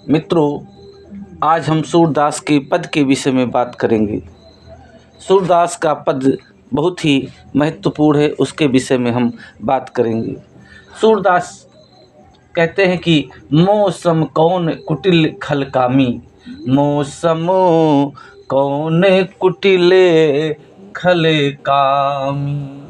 मित्रों, आज हम सूरदास के पद के विषय में बात करेंगे। सूरदास का पद बहुत ही महत्वपूर्ण है, उसके विषय में हम बात करेंगे। सूरदास कहते हैं कि मौसम कौन कुटिल खल कामी, मौसम कौन कुटिले खल कामी।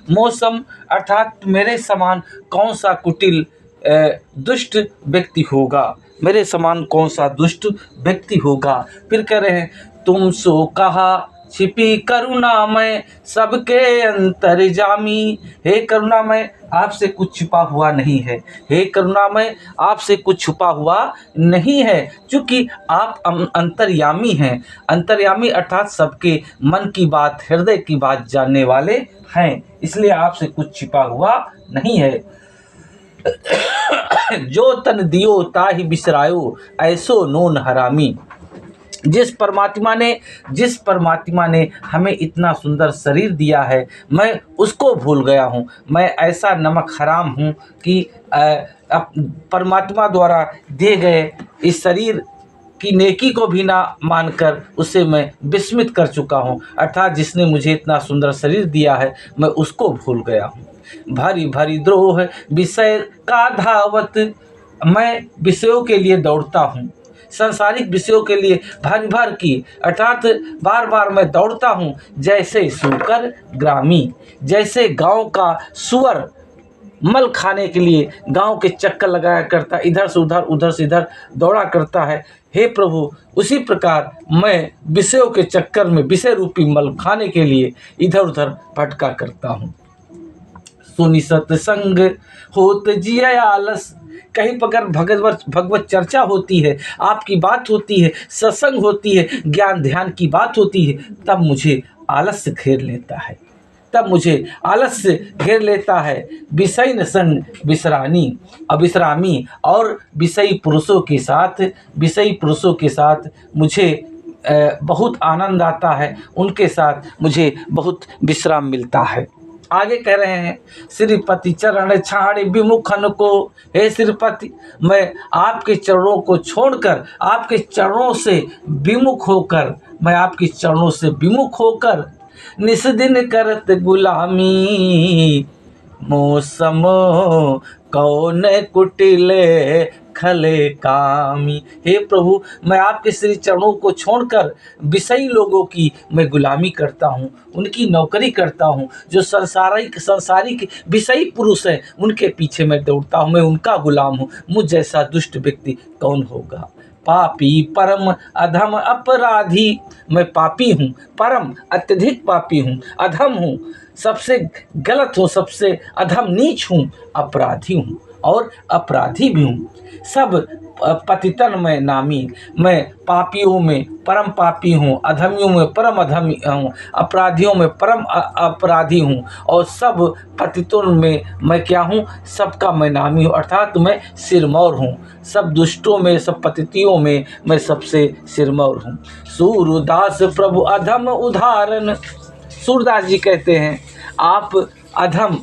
मौसम अर्थात मेरे समान कौन सा कुटिल दुष्ट व्यक्ति होगा, मेरे समान कौन सा दुष्ट व्यक्ति होगा। फिर कह रहे हैं, तुम सो कहा छिपी करुणामय सबके अंतर्जामी। हे करुणामय, आपसे कुछ छुपा हुआ नहीं है। हे करुणामय, आपसे कुछ छुपा हुआ नहीं है, क्योंकि आप अंतर्यामी हैं। अंतर्यामी अर्थात सबके मन की बात, हृदय की बात जानने वाले हैं, इसलिए आपसे कुछ छिपा हुआ नहीं है। जो तन दियो ताहि बिसरायो, ऐसो नोन हरामी। जिस परमात्मा ने हमें इतना सुंदर शरीर दिया है, मैं उसको भूल गया हूँ। मैं ऐसा नमक हराम हूँ कि परमात्मा द्वारा दिए गए इस शरीर की नेकी को भी ना मानकर उसे मैं विस्मित कर चुका हूँ। अर्थात जिसने मुझे इतना सुंदर शरीर दिया है, मैं उसको भूल गया हूँ। भारी भारी द्रोह विषय का धावत, मैं विषयों के लिए दौड़ता हूँ, सांसारिक विषयों के लिए भारी भार की अर्थात बार बार मैं दौड़ता हूँ। जैसे सूकर ग्रामी, जैसे गांव का सुअर मल खाने के लिए गांव के चक्कर लगाया करता, इधर से उधर दौड़ा करता है। हे प्रभु, उसी प्रकार मैं विषयों के चक्कर में विषय रूपी मल खाने के लिए इधर उधर भटका करता हूँ। सुनि सत्संग होत जिय आलस, कहीं पर भगवत चर्चा होती है, आपकी बात होती है, सत्संग होती है, ज्ञान ध्यान की बात होती है, तब मुझे आलस्य घेर लेता है, विषय न संग विश्रानी अविश्रामी। और विषयी पुरुषों के साथ मुझे बहुत आनंद आता है, उनके साथ मुझे बहुत विश्राम मिलता है। आगे कह रहे हैं, श्रीपति चरण छाड़ विमुखन को। हे श्रीपति, मैं आपके चरणों को छोड़कर, आपके चरणों से विमुख होकर निस दिन करत गुलामी। मौसम कौन कुटिले खले कामी। हे प्रभु, मैं आपके श्री चरणों को छोड़कर विषयी लोगों की मैं गुलामी करता हूँ, उनकी नौकरी करता हूँ। जो संसारिक विषयी पुरुष हैं, उनके पीछे मैं दौड़ता हूँ, मैं उनका गुलाम हूँ। मुझ जैसा दुष्ट व्यक्ति कौन होगा। पापी परम अधम अपराधी, मैं पापी हूँ, परम अत्यधिक पापी हूँ, अधम हूँ, सबसे गलत हूँ, सबसे अधम नीच हूँ, अपराधी हूँ और अपराधी भी हूँ। सब पतितन में नामी, मैं पापियों में परम पापी हूँ, अधमियों में परम अधमी हूँ, अपराधियों में परम अपराधी हूँ, और सब पतितों में मैं क्या हूँ, सबका मैं नामी हूँ, अर्थात मैं सिरमौर हूँ। सब दुष्टों में, सब पतितियों में मैं सबसे सिरमौर हूँ। सूरदास प्रभु अधम उदाहरण। सूरदास जी कहते हैं, आप अधम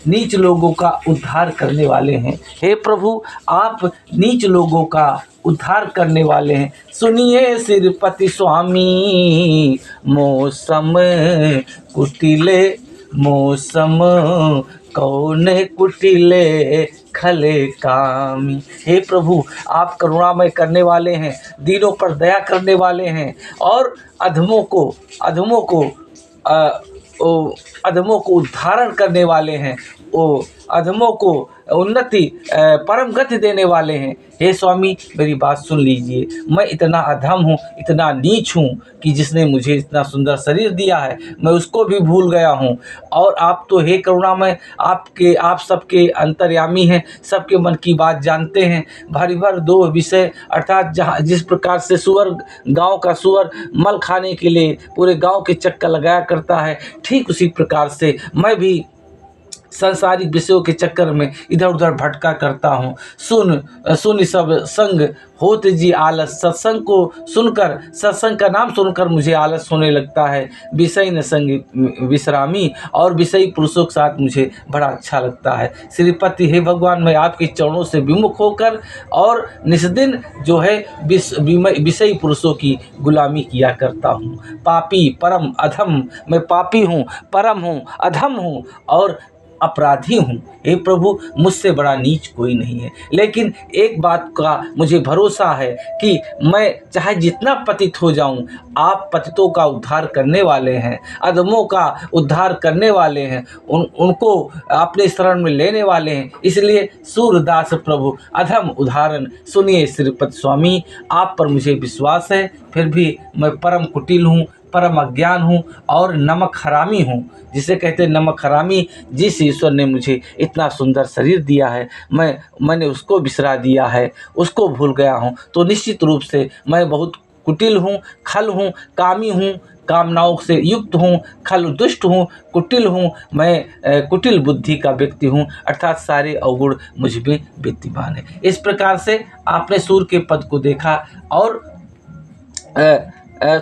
नीच लोगों का उद्धार करने वाले हैं। हे प्रभु, आप नीच लोगों का उद्धार करने वाले हैं। सुनिए श्रीपति स्वामी, मौसम कौन कुटिले खले कामी। हे प्रभु, आप करुणामय करने वाले हैं, दीनों पर दया करने वाले हैं, और अधमों को उद्धारण करने वाले हैं, अधमों को उन्नति परम गति देने वाले हैं। हे स्वामी, मेरी बात सुन लीजिए। मैं इतना अधम हूँ, इतना नीच हूँ कि जिसने मुझे इतना सुंदर शरीर दिया है, मैं उसको भी भूल गया हूँ। और आप तो हे करुणामय, आप सबके अंतर्यामी हैं, सबके मन की बात जानते हैं। भारी भर दो विषय अर्थात जिस प्रकार से गांव का सुअर मल खाने के लिए पूरे गांव के चक्कर लगाया करता है, ठीक उसी प्रकार से मैं भी संसारिक विषयों के चक्कर में इधर उधर भटका करता हूँ। सुन सब संग होत जी आलस, सत्संग को सुनकर, सत्संग का नाम सुनकर मुझे आलस होने लगता है। विषय न संग विश्रामी, और विषयी पुरुषों के साथ मुझे बड़ा अच्छा लगता है। श्रीपति हे भगवान, मैं आपके चरणों से विमुख होकर और निस्दिन जो है विषयी पुरुषों की गुलामी किया करता हूँ। पापी परम अधम, मैं पापी हूँ, परम हूँ, अधम हूँ और अपराधी हूँ। हे प्रभु, मुझसे बड़ा नीच कोई नहीं है। लेकिन एक बात का मुझे भरोसा है कि मैं चाहे जितना पतित हो जाऊं, आप पतितों का उद्धार करने वाले हैं, अधमों का उद्धार करने वाले हैं, उनको अपने शरण में लेने वाले हैं। इसलिए सूरदास प्रभु अधम उदाहरण सुनिए श्रीपति स्वामी, आप पर मुझे विश्वास है, फिर भी मैं परम कुटिल हूँ, परम अज्ञान हूँ और नमक हरामी हूँ। जिसे कहते हैं नमक हरामी, जिस ईश्वर ने मुझे इतना सुंदर शरीर दिया है, मैंने उसको बिसरा दिया है, उसको भूल गया हूँ। तो निश्चित रूप से मैं बहुत कुटिल हूँ, खल हूँ, कामी हूँ, कामनाओं से युक्त हूँ, खल दुष्ट हूँ, कुटिल हूँ। मैं कुटिल बुद्धि का व्यक्ति हूँ, अर्थात सारे अवगुण मुझ में विद्यमान है। इस प्रकार से आपने सूर्य के पद को देखा। और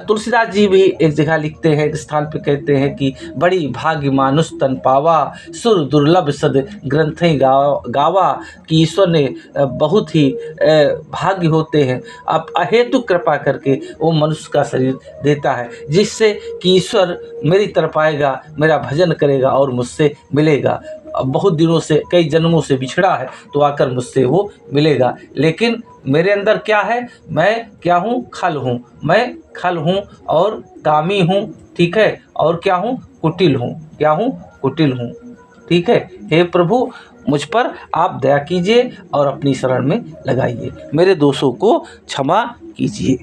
तुलसीदास जी भी एक जगह लिखते हैं, एक स्थान पे कहते हैं कि बड़ी भाग्य मानुष तन पावा, सुर दुर्लभ सद ग्रंथें गावा, कि ईश्वर ने बहुत ही भाग्य होते हैं, अब अहेतु कृपा करके वो मनुष्य का शरीर देता है, जिससे कि ईश्वर मेरी तरफ आएगा, मेरा भजन करेगा और मुझसे मिलेगा। अब बहुत दिनों से, कई जन्मों से बिछड़ा है, तो आकर मुझसे वो मिलेगा। लेकिन मेरे अंदर क्या है? मैं क्या हूँ? खल हूँ। मैं खल हूँ और कामी हूँ, ठीक है, और क्या हूँ? कुटिल हूँ। क्या हूँ? कुटिल हूँ, ठीक है। हे प्रभु, मुझ पर आप दया कीजिए और अपनी शरण में लगाइए, मेरे दोषों को क्षमा कीजिए।